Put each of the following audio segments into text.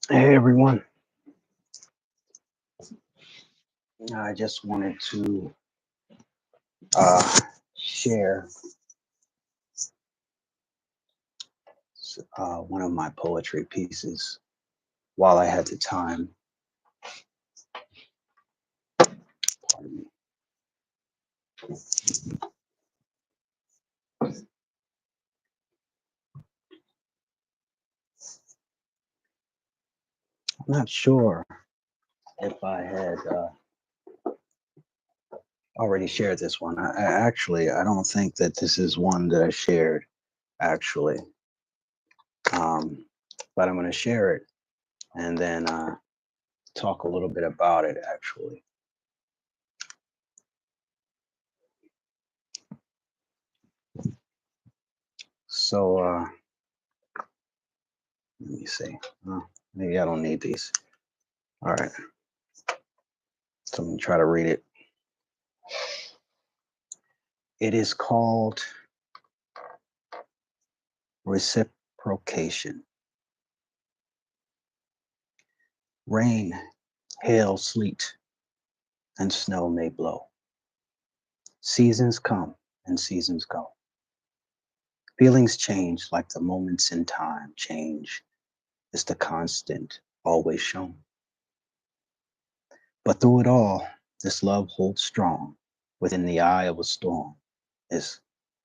Hey everyone, I just wanted to uh, share one of my poetry pieces while I had the time. Pardon me. I'm not sure if I had already shared this one. I don't think that this is one that I shared actually, um, but I'm going to share it and then talk a little bit about it actually. So let me see. Maybe I don't need these. All right, so I'm going to try to read it. It is called reciprocation. Rain, hail, sleet, and snow may blow. Seasons come and seasons go. Feelings change like the moments in time. Change is the constant, always shown. But through it all, this love holds strong. Within the eye of a storm is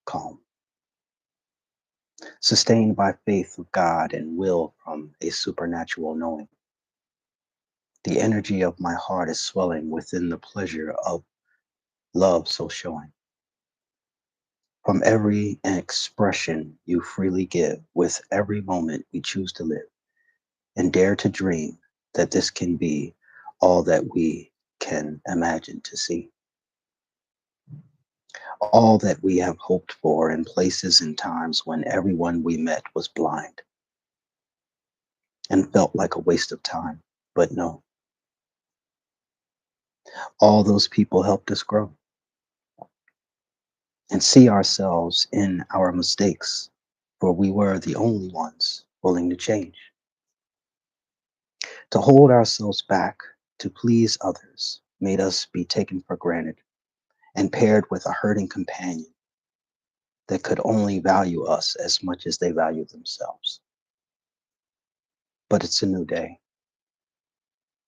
calm, sustained by faith of God and will from a supernatural knowing. The energy of my heart is swelling within the pleasure of love so showing. From every expression you freely give, with every moment we choose to live, and dare to dream that this can be all that we can imagine to see. All that we have hoped for in places and times when everyone we met was blind and felt like a waste of time. But no, all those people helped us grow and see ourselves in our mistakes, for we were the only ones willing to change. To hold ourselves back to please others made us be taken for granted and paired with a hurting companion that could only value us as much as they value themselves. But it's a new day.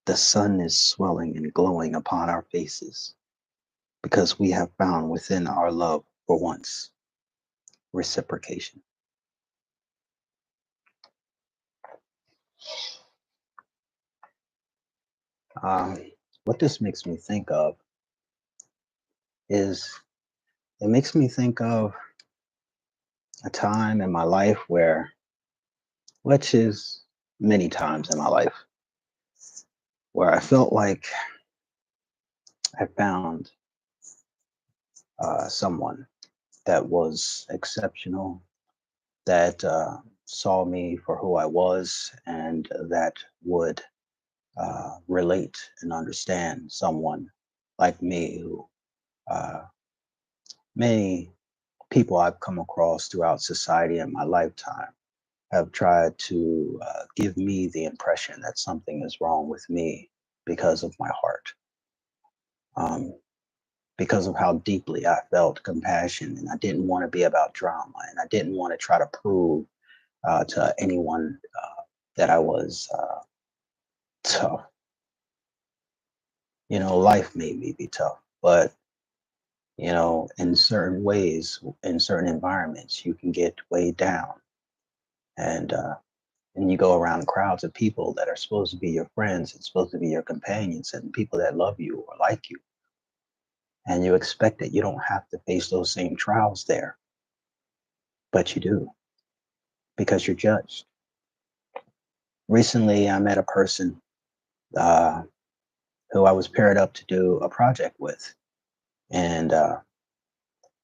The sun is swelling and glowing upon our faces because we have found within our love for once reciprocation. Um, what this makes me think of is it makes me think of a time in my life where, which is many times in my life, where I felt like I found someone that was exceptional, that saw me for who I was, and that would relate and understand someone like me who uh, many people I've come across throughout society in my lifetime have tried to give me the impression that something is wrong with me because of my heart. Um, because of how deeply I felt compassion, and I didn't want to be about drama, and I didn't want to try to prove to anyone that I was tough. Life made me be tough, but in certain ways, in certain environments, you can get weighed down, and you go around crowds of people that are supposed to be your friends and supposed to be your companions and people that love you or like you, and you expect that you don't have to face those same trials there, but you do because you're judged. Recently, I met a person uh, who I was paired up to do a project with, and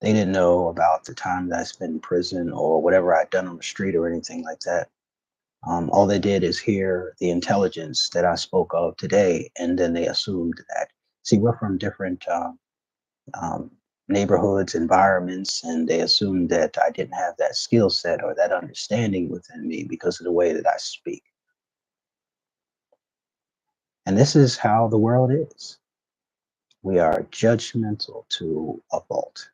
they didn't know about the time that I spent in prison or whatever I'd done on the street or anything like that. All they did is hear the intelligence that I spoke of today, and then they assumed that. See, we're from different um, neighborhoods, environments, and they assumed that I didn't have that skill set or that understanding within me because of the way that I speak. And this is how the world is. We are judgmental to a fault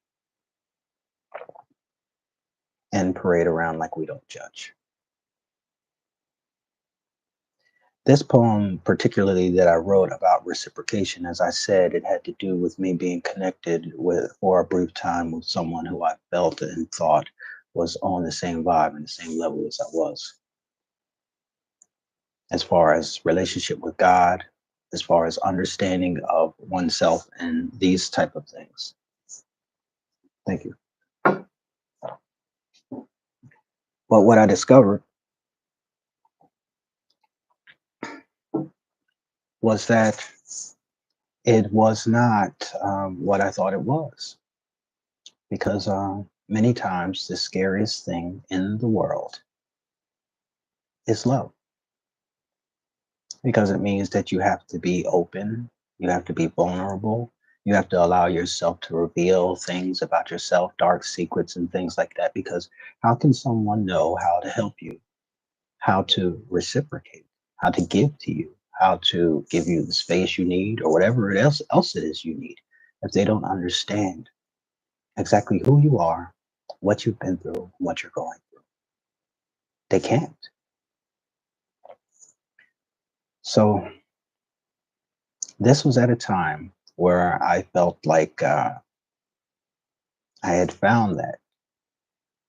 and parade around like we don't judge. This poem, particularly that I wrote about reciprocation, as I said, it had to do with me being connected with, for a brief time, with someone who I felt and thought was on the same vibe and the same level as I was, as far as relationship with God, as far as understanding of oneself and these type of things. Thank you. But what I discovered was that it was not what I thought it was, because many times the scariest thing in the world is love, because it means that you have to be open, you have to be vulnerable, you have to allow yourself to reveal things about yourself, dark secrets and things like that. Because how can someone know how to help you, how to reciprocate, how to give to you, how to give you the space you need or whatever else it is you need, if they don't understand exactly who you are, what you've been through, what you're going through? They can't. So this was at a time where I felt like I had found that.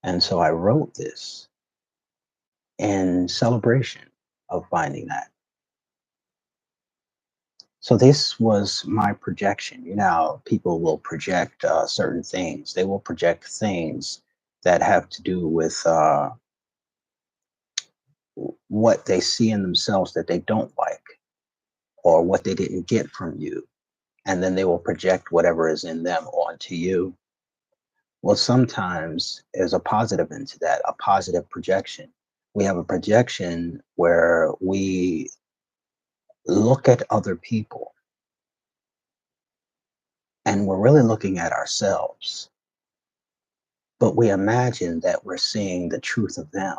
And so I wrote this in celebration of finding that. So this was my projection. You know, how people will project certain things. They will project things that have to do with what they see in themselves that they don't like, or what they didn't get from you. And then they will project whatever is in them onto you. Well, sometimes there's a positive into that, a positive projection. We have a projection where we look at other people and we're really looking at ourselves, but we imagine that we're seeing the truth of them.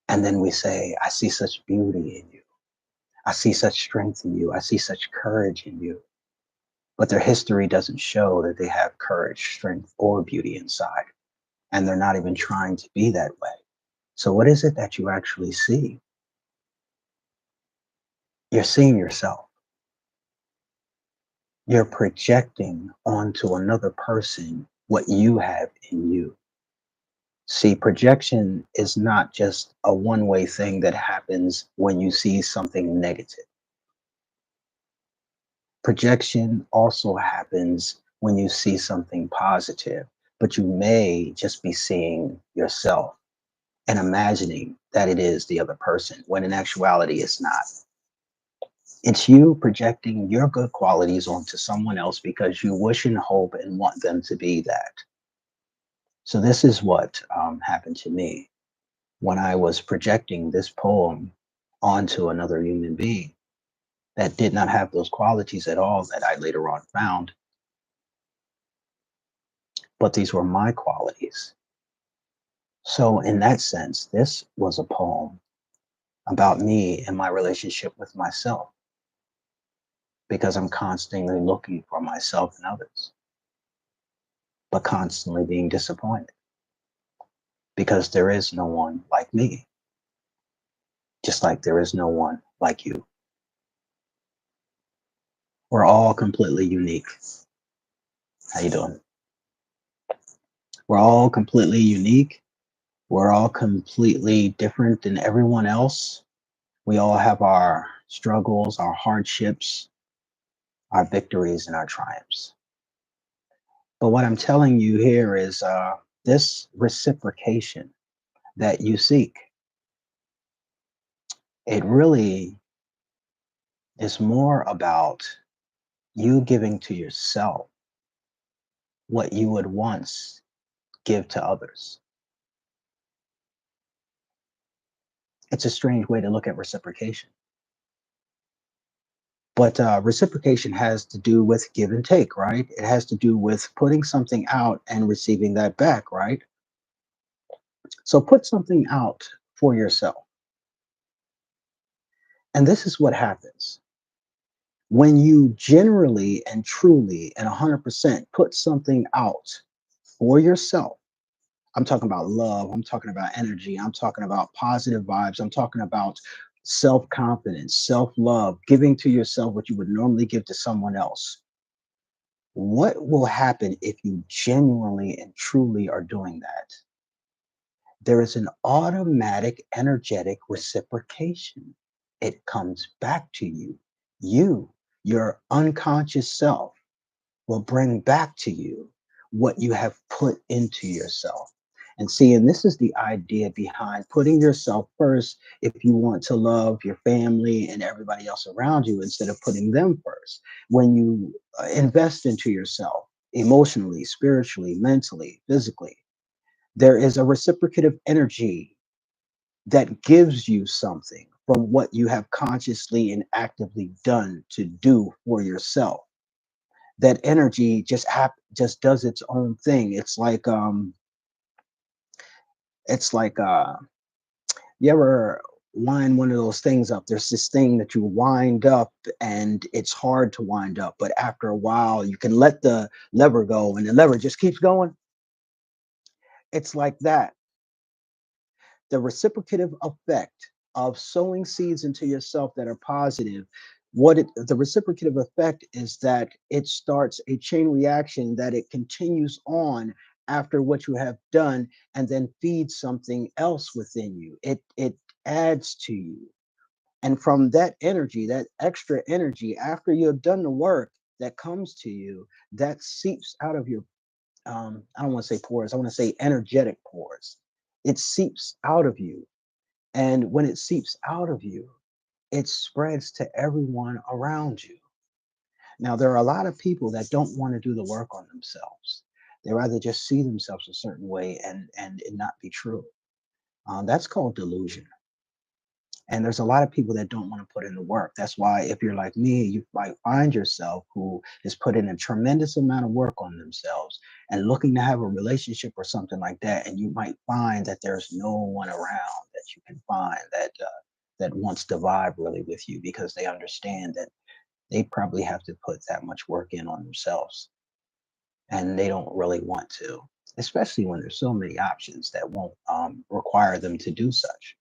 And then we say, I see such beauty in you. I see such strength in you. I see such courage in you. But their history doesn't show that they have courage, strength, or beauty inside. And they're not even trying to be that way. So, what is it that you actually see? You're seeing yourself. You're projecting onto another person what you have in you. See, projection is not just a one way thing that happens when you see something negative. Projection also happens when you see something positive, but you may just be seeing yourself and imagining that it is the other person, when in actuality it's not. It's you projecting your good qualities onto someone else because you wish and hope and want them to be that. So, this is what happened to me when I was projecting this poem onto another human being that did not have those qualities at all that I later on found, but these were my qualities. So, in that sense, this was a poem about me and my relationship with myself, because I'm constantly looking for myself and others, but constantly being disappointed because there is no one like me, just like there is no one like you. We're all completely unique. How you doing? We're all completely unique. We're all completely different than everyone else. We all have our struggles, our hardships, our victories, and our triumphs. But what I'm telling you here is this reciprocation that you seek, it really is more about you giving to yourself what you would once give to others. It's a strange way to look at reciprocation. But reciprocation has to do with give and take, right? It has to do with putting something out and receiving that back, right? So put something out for yourself. And this is what happens when you generally and truly and 100% put something out for yourself. I'm talking about love. I'm talking about energy. I'm talking about positive vibes. I'm talking about self confidence, self love, giving to yourself what you would normally give to someone else. What will happen if you genuinely and truly are doing that? There is an automatic energetic reciprocation. It comes back to you. You, your unconscious self, will bring back to you what you have put into yourself. And see, and this is the idea behind putting yourself first if you want to love your family and everybody else around you instead of putting them first. When you invest into yourself emotionally, spiritually, mentally, physically, there is a reciprocative energy that gives you something from what you have consciously and actively done to do for yourself. That energy just does its own thing. It's like you ever wind one of those things up. There's this thing that you wind up and it's hard to wind up, but after a while you can let the lever go and the lever just keeps going. It's like that. The reciprocative effect of sowing seeds into yourself that are positive, the reciprocative effect is that it starts a chain reaction that it continues on after what you have done and then feeds something else within you. It adds to you. And from that energy, that extra energy, after you've done the work that comes to you, that seeps out of your I don't want to say pores, I want to say energetic pores. It seeps out of you. And when it seeps out of you, it spreads to everyone around you. Now, there are a lot of people that don't want to do the work on themselves. They rather just see themselves a certain way and it not be true. That's called delusion. And there's a lot of people that don't want to put in the work. That's why, if you're like me, you might find yourself who is putting a tremendous amount of work on themselves and looking to have a relationship or something like that. And you might find that there's no one around that you can find that wants to vibe really with you because they understand that they probably have to put that much work in on themselves and they don't really want to, especially when there's so many options that won't require them to do such.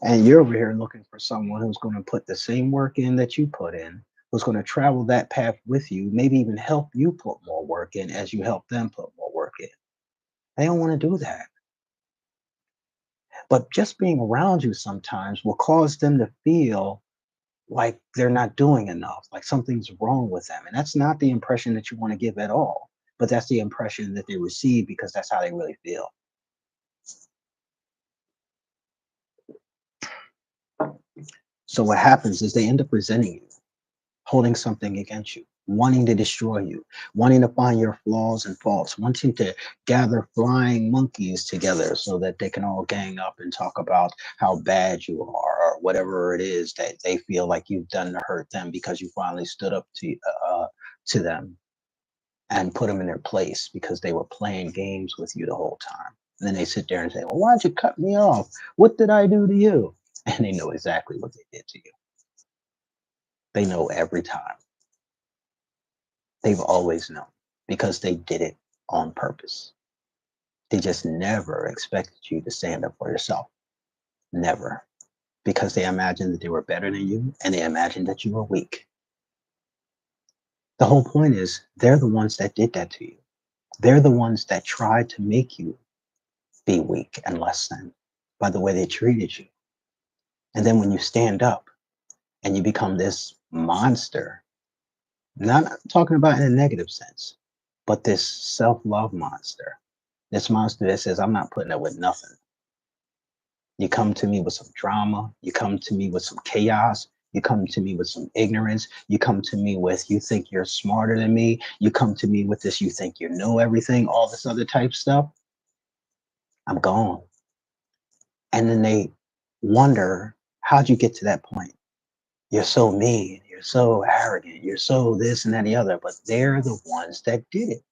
And you're over here looking for someone who's going to put the same work in that you put in, who's going to travel that path with you, maybe even help you put more work in as you help them put more work in. They don't want to do that. But just being around you sometimes will cause them to feel like they're not doing enough, like something's wrong with them. And that's not the impression that you want to give at all. But that's the impression that they receive because that's how they really feel. So what happens is they end up resenting you, holding something against you, wanting to destroy you, wanting to find your flaws and faults, wanting to gather flying monkeys together so that they can all gang up and talk about how bad you are or whatever it is that they feel like you've done to hurt them because you finally stood up to them and put them in their place because they were playing games with you the whole time. And then they sit there and say, "Well, why'd you cut me off? What did I do to you?" And they know exactly what they did to you. They know every time. They've always known because they did it on purpose. They just never expected you to stand up for yourself. Never. Because they imagined that they were better than you and they imagined that you were weak. The whole point is they're the ones that did that to you. They're the ones that tried to make you be weak and less than by the way they treated you. And then when you stand up and you become this monster, not talking about in a negative sense, but this self love monster, this monster that says, I'm not putting up with nothing. You come to me with some drama. You come to me with some chaos. You come to me with some ignorance. You come to me with, you think you're smarter than me. You come to me with this, you think you know everything, all this other type stuff. I'm gone. And then they wonder, how'd you get to that point? You're so mean. You're so arrogant. You're so this and that and the other. But they're the ones that did it.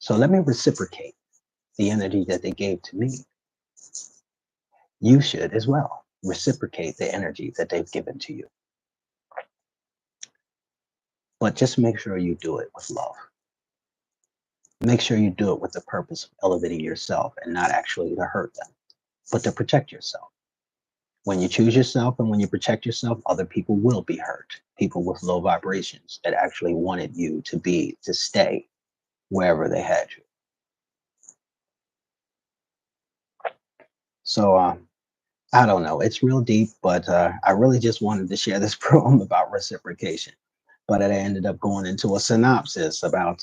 So let me reciprocate the energy that they gave to me. you should as well reciprocate the energy that they've given to you. But just make sure you do it with love. Make sure you do it with the purpose of elevating yourself and not actually to hurt them, but to protect yourself. When you choose yourself and when you protect yourself, other people will be hurt. People with low vibrations that actually wanted you to stay wherever they had you. So I don't know. It's real deep, but I really just wanted to share this poem about reciprocation. But it ended up going into a synopsis about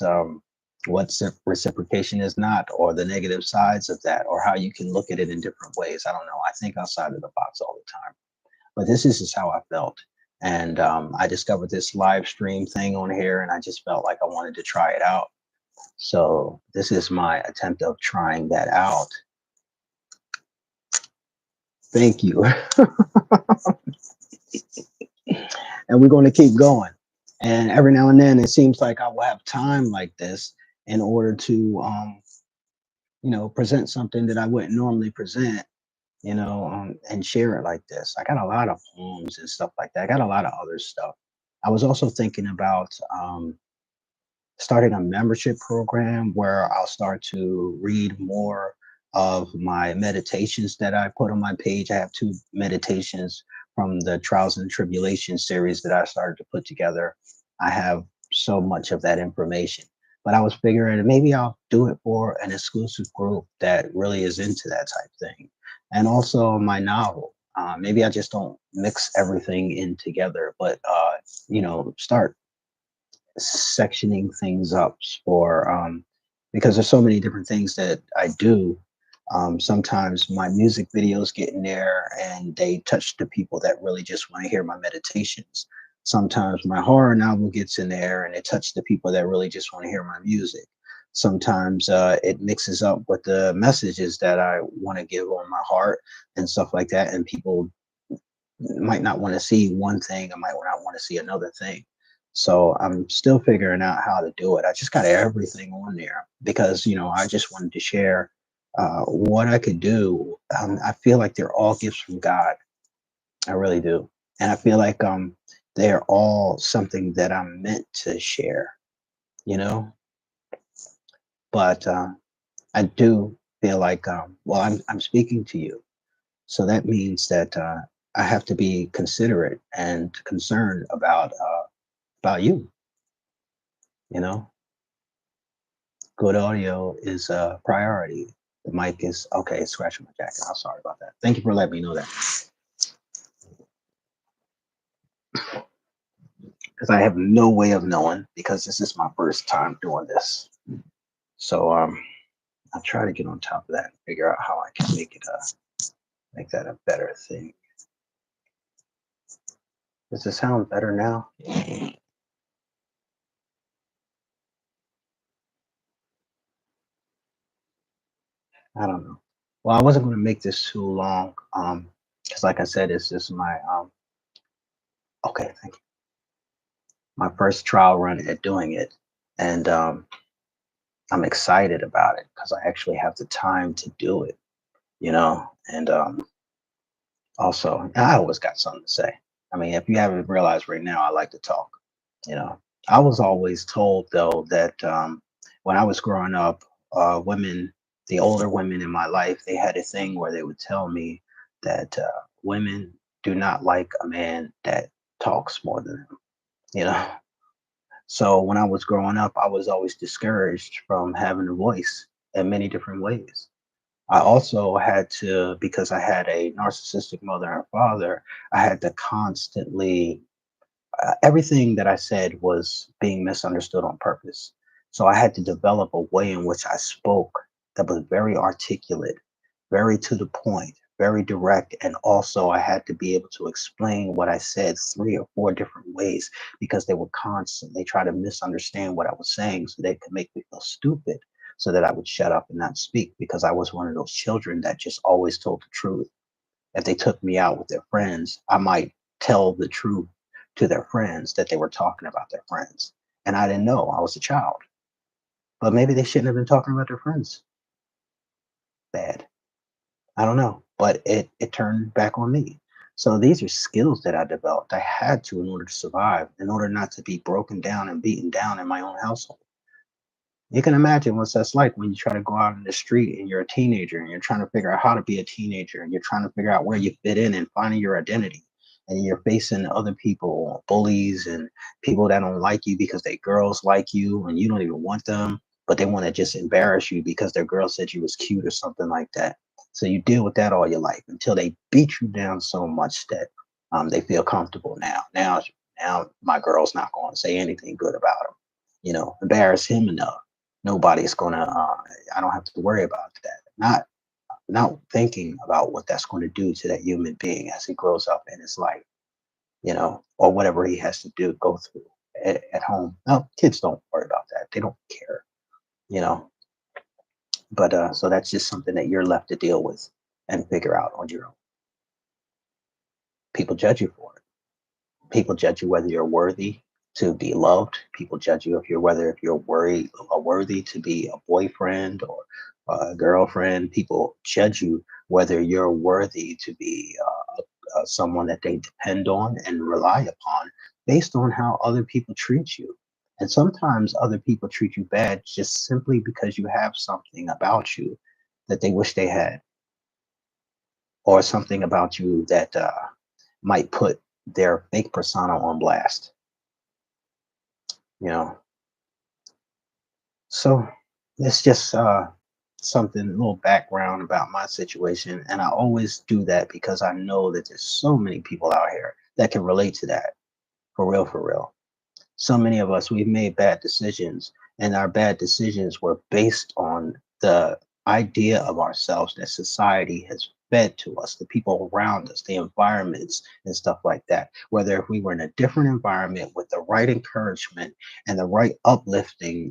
what reciprocation is not, or the negative sides of that, or how you can look at it in different ways. I don't know. I think outside of the box all the time. But this is just how I felt. And I discovered this live stream thing on here, and I just felt like I wanted to try it out. So this is my attempt of trying that out. Thank you. And we're going to keep going. And every now and then, it seems like I will have time like this in order to, present something that I wouldn't normally present, and share it like this. I got a lot of poems and stuff like that. I got a lot of other stuff. I was also thinking about starting a membership program where I'll start to read more of my meditations that I put on my page. I have two meditations from the Trials and Tribulations series that I started to put together. I have so much of that information, but I was figuring maybe I'll do it for an exclusive group that really is into that type thing. And also my novel. Maybe I just don't mix everything in together, but start sectioning things up for because there's so many different things that I do. Sometimes my music videos get in there and they touch the people that really just want to hear my meditations. Sometimes my horror novel gets in there and it touches the people that really just want to hear my music. Sometimes it mixes up with the messages that I want to give on my heart and stuff like that. And people might not want to see one thing, I might not want to see another thing. So I'm still figuring out how to do it. I just got everything on there because I just wanted to share what I could do. I feel like they're all gifts from God. I really do, and I feel like they're all something that I'm meant to share. You know, but I do feel like well, I'm speaking to you, so that means that I have to be considerate and concerned about you. You know, good audio is a priority. The mic is okay. It's scratching my jacket. I'm sorry about that. Thank you for letting me know that because I have no way of knowing because this is my first time doing this. So I'll try to get on top of that and figure out how I can make that a better thing. Does it sound better now? I don't know. Well, I wasn't going to make this too long, because like I said, it's just my okay, thank you. My first trial run at doing it, and I'm excited about it because I actually have the time to do it, and also I always got something to say. I mean, if you haven't realized right now, I like to talk. You know, I was always told though that when I was growing up, women, the older women in my life, they had a thing where they would tell me that women do not like a man that talks more than them. You know, so when I was growing up, I was always discouraged from having a voice in many different ways. I also had to, because I had a narcissistic mother and father, I had to constantly everything that I said was being misunderstood on purpose. So I had to develop a way in which I spoke that was very articulate, very to the point, very direct. And also, I had to be able to explain what I said three or four different ways because they would constantly try to misunderstand what I was saying so they could make me feel stupid so that I would shut up and not speak because I was one of those children that just always told the truth. If they took me out with their friends, I might tell the truth to their friends that they were talking about their friends. And I didn't know I was a child. But maybe they shouldn't have been talking about their friends bad. I don't know. but it turned back on me. So these are skills that I developed. I had to in order to survive, in order not to be broken down and beaten down in my own household. You can imagine what that's like when you try to go out in the street and you're a teenager and you're trying to figure out how to be a teenager and you're trying to figure out where you fit in and finding your identity. And you're facing other people, bullies and people that don't like you because they girls like you and you don't even want them, but they want to just embarrass you because their girl said you was cute or something like that. So you deal with that all your life until they beat you down so much that they feel comfortable now. Now my girl's not going to say anything good about him. Embarrass him enough, nobody's gonna I don't have to worry about that. Not thinking about what that's going to do to that human being as he grows up in his life, or whatever he has to do go through at home. No, kids don't worry about that. They don't care, you know. But so that's just something that you're left to deal with and figure out on your own. People judge you for it. People judge you whether you're worthy to be loved. People judge you if you're worthy to be a boyfriend or a girlfriend. People judge you whether you're worthy to be someone that they depend on and rely upon based on how other people treat you. And sometimes other people treat you bad just simply because you have something about you that they wish they had, or something about you that might put their fake persona on blast. You know, so it's just something, a little background about my situation. And I always do that because I know that there's so many people out here that can relate to that, for real, for real. So many of us, we've made bad decisions, and our bad decisions were based on the idea of ourselves that society has fed to us, the people around us, the environments, and stuff like that. Whether if we were in a different environment with the right encouragement and the right uplifting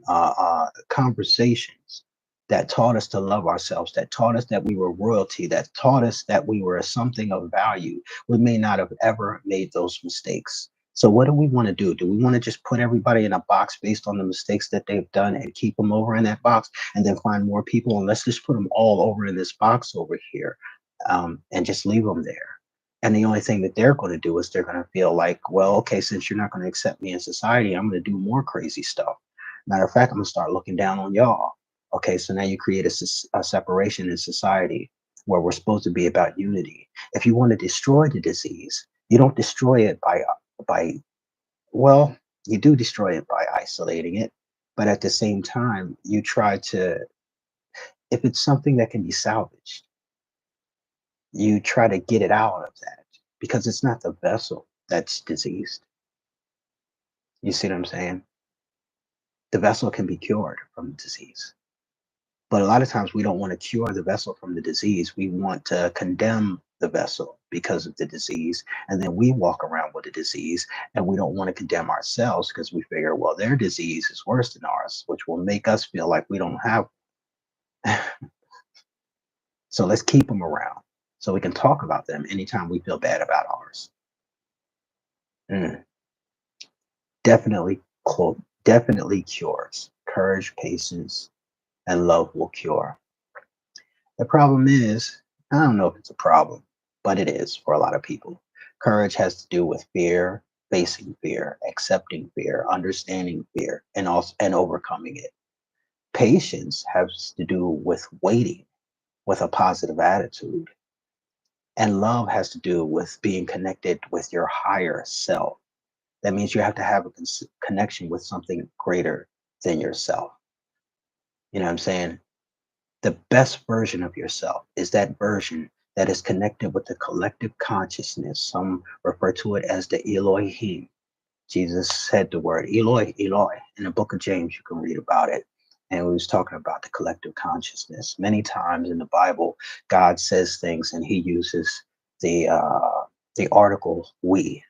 conversations that taught us to love ourselves, that taught us that we were royalty, that taught us that we were something of value, we may not have ever made those mistakes. So what do we want to do? Do we want to just put everybody in a box based on the mistakes that they've done and keep them over in that box and then find more people and let's just put them all over in this box over here, and just leave them there? And the only thing that they're going to do is they're going to feel like, well, okay, since you're not going to accept me in society, I'm going to do more crazy stuff. Matter of fact, I'm going to start looking down on y'all. Okay, so now you create a separation in society where we're supposed to be about unity. If you want to destroy the disease, you don't destroy it by well, you do destroy it by isolating it, but at the same time, you try to, if it's something that can be salvaged, you try to get it out of that because it's not the vessel that's diseased. You see what I'm saying? The vessel can be cured from disease. But a lot of times we don't want to cure the vessel from the disease. We want to condemn the vessel because of the disease. And then we walk around with the disease and we don't want to condemn ourselves because we figure, well, their disease is worse than ours, which will make us feel like we don't have. So let's keep them around so we can talk about them anytime we feel bad about ours. Mm, definitely, quote, definitely cures. Courage, patience, and love will cure. The problem is, I don't know if it's a problem, but it is for a lot of people. Courage has to do with fear, facing fear, accepting fear, understanding fear, and also and overcoming it. Patience has to do with waiting with a positive attitude. And love has to do with being connected with your higher self. That means you have to have a connection with something greater than yourself. You know what I'm saying? The best version of yourself is that version that is connected with the collective consciousness. Some refer to it as the Elohim. Jesus said the word Eloi, Eloi. In the book of James, you can read about it. And we was talking about the collective consciousness. Many times in the Bible, God says things and he uses the article we.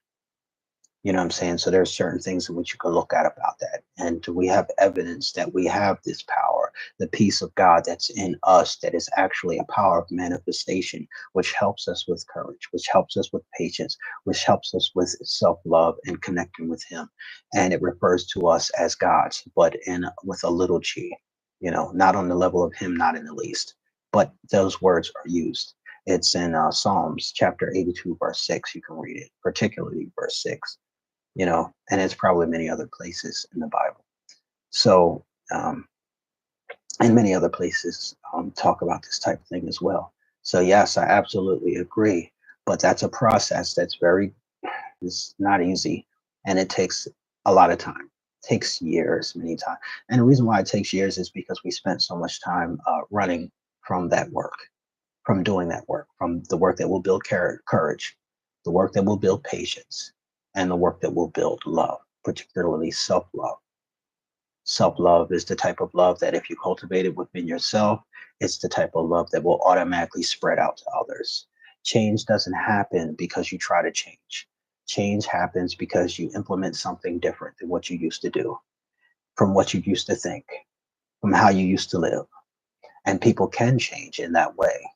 You know what I'm saying? So there are certain things in which you can look at about that. And we have evidence that we have this power, the peace of God that's in us, that is actually a power of manifestation, which helps us with courage, which helps us with patience, which helps us with self love and connecting with Him. And it refers to us as gods, but in with a little g, not on the level of Him, not in the least. But those words are used. It's in Psalms chapter 82, verse 6. You can read it, particularly verse 6, and it's probably many other places in the Bible. So, and many other places talk about this type of thing as well. So, yes, I absolutely agree. But that's a process that's it's not easy, and it takes a lot of time. It takes years, many times. And the reason why it takes years is because we spent so much time running from that work, from doing that work, from the work that will build courage, the work that will build patience, and the work that will build love, particularly self love. Self love is the type of love that if you cultivate it within yourself, it's the type of love that will automatically spread out to others. Change doesn't happen because you try to change. Change happens because you implement something different than what you used to do, from what you used to think, from how you used to live. And people can change in that way.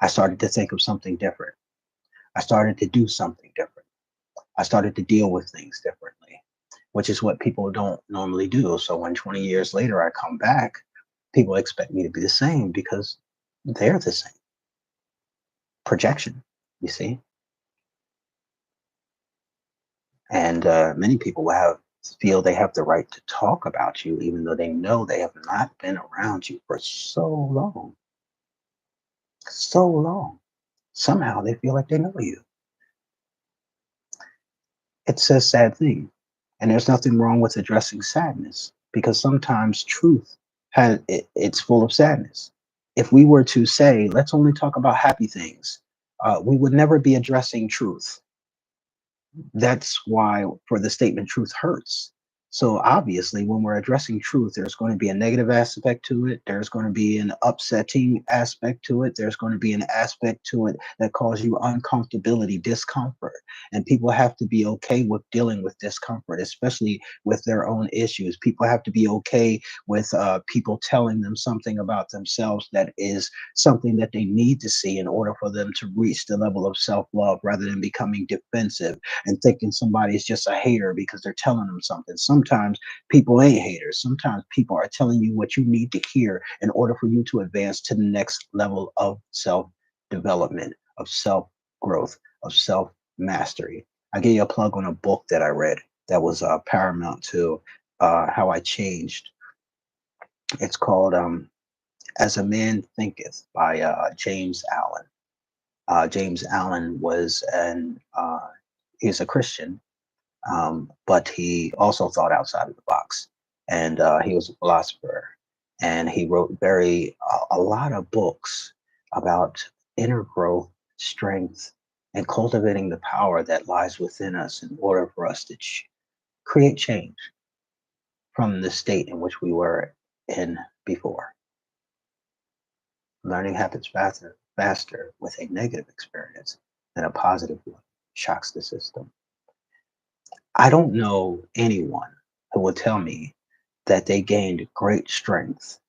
I started to think of something different. I started to do something different. I started to deal with things differently, which is what people don't normally do. So when 20 years later I come back, people expect me to be the same because they're the same. Projection, you see? And many people will feel they have the right to talk about you, even though they know they have not been around you for so long, so long. Somehow they feel like they know you. It's a sad thing. And there's nothing wrong with addressing sadness because sometimes truth it's full of sadness. If we were to say, let's only talk about happy things, we would never be addressing truth. That's why for the statement truth hurts. So obviously when we're addressing truth, there's going to be a negative aspect to it, there's going to be an upsetting aspect to it, there's going to be an aspect to it that causes you uncomfortability, discomfort, and people have to be okay with dealing with discomfort, especially with their own issues. People have to be okay with people telling them something about themselves that is something that they need to see in order for them to reach the level of self-love rather than becoming defensive and thinking somebody is just a hater because they're telling them something. Sometimes people ain't haters. Sometimes people are telling you what you need to hear in order for you to advance to the next level of self development, of self growth, of self mastery. I give you a plug on a book that I read that was paramount to how I changed. It's called As a Man Thinketh by James Allen. James Allen was he's a Christian, but he also thought outside of the box, and he was a philosopher, and he wrote a lot of books about inner growth, strength, and cultivating the power that lies within us in order for us to create change from the state in which we were in before. Learning happens faster with a negative experience than a positive one. Shocks the system. I don't know anyone who will tell me that they gained great strength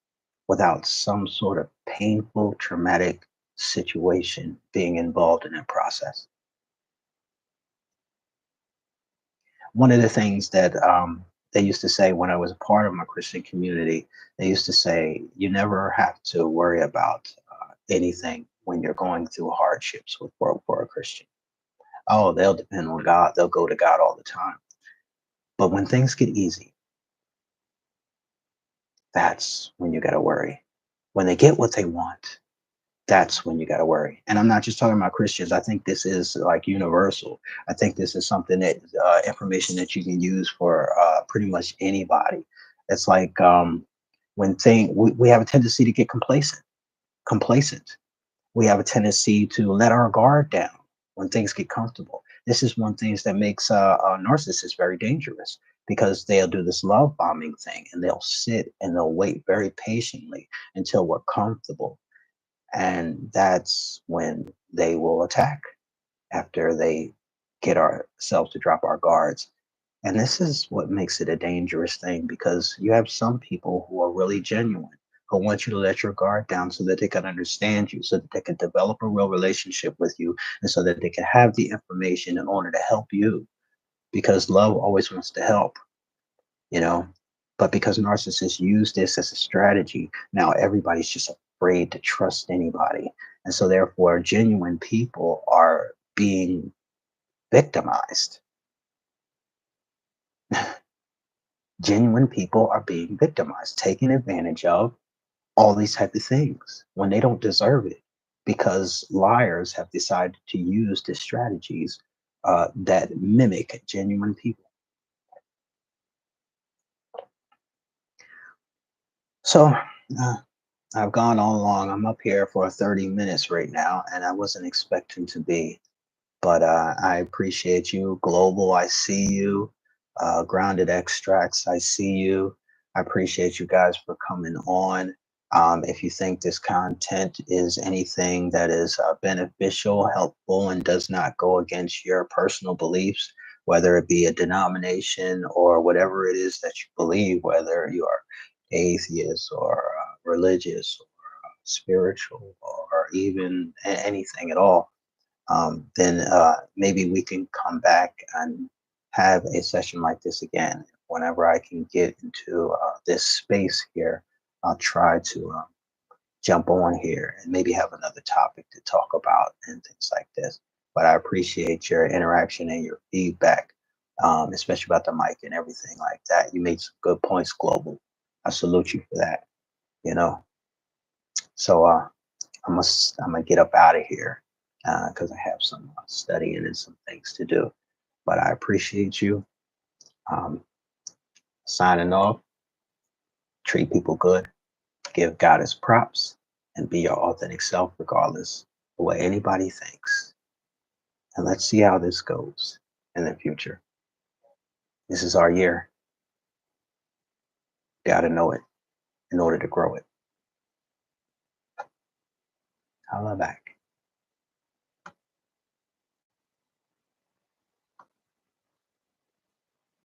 without some sort of painful, traumatic situation being involved in that process. One of the things that they used to say when I was a part of my Christian community, they used to say, you never have to worry about anything when you're going through hardships for a Christian. Oh, they'll depend on God, they'll go to God all the time. But when things get easy, that's when you got to worry. When they get what they want, that's when you got to worry. And I'm not just talking about Christians. I think this is like universal. I think this is something that information that you can use for pretty much anybody. It's like we have a tendency to get complacent. We have a tendency to let our guard down when things get comfortable. This is one thing that makes a narcissist very dangerous because they'll do this love bombing thing and they'll sit and they'll wait very patiently until we're comfortable. And that's when they will attack after they get ourselves to drop our guards. And this is what makes it a dangerous thing because you have some people who are really genuine, who want you to let your guard down so that they can understand you, so that they can develop a real relationship with you, and so that they can have the information in order to help you. Because love always wants to help, you know. But because narcissists use this as a strategy, now everybody's just afraid to trust anybody. And so, therefore, genuine people are being victimized. Genuine people are being victimized, taken advantage of, all these type of things when they don't deserve it, because liars have decided to use the strategies that mimic genuine people. So uh, I've gone all along. I'm up here for 30 minutes right now, and I wasn't expecting to be. But I appreciate you. Global, I see you. Grounded Extracts, I see you. I appreciate you guys for coming on. If you think this content is anything that is beneficial, helpful, and does not go against your personal beliefs, whether it be a denomination or whatever it is that you believe, whether you are atheist or religious or spiritual or even anything at all, then maybe we can come back and have a session like this again. Whenever I can get into this space here, I'll try to jump on here and maybe have another topic to talk about and things like this. But I appreciate your interaction and your feedback, especially about the mic and everything like that. You made some good points, Global. I salute you for that. You know, so I'm gonna get up out of here because I have some studying and some things to do. But I appreciate you. Um, Signing off. Treat people good. Give God his props, and be your authentic self, regardless of what anybody thinks. And let's see how this goes in the future. This is our year. Got to know it in order to grow it. Holla back.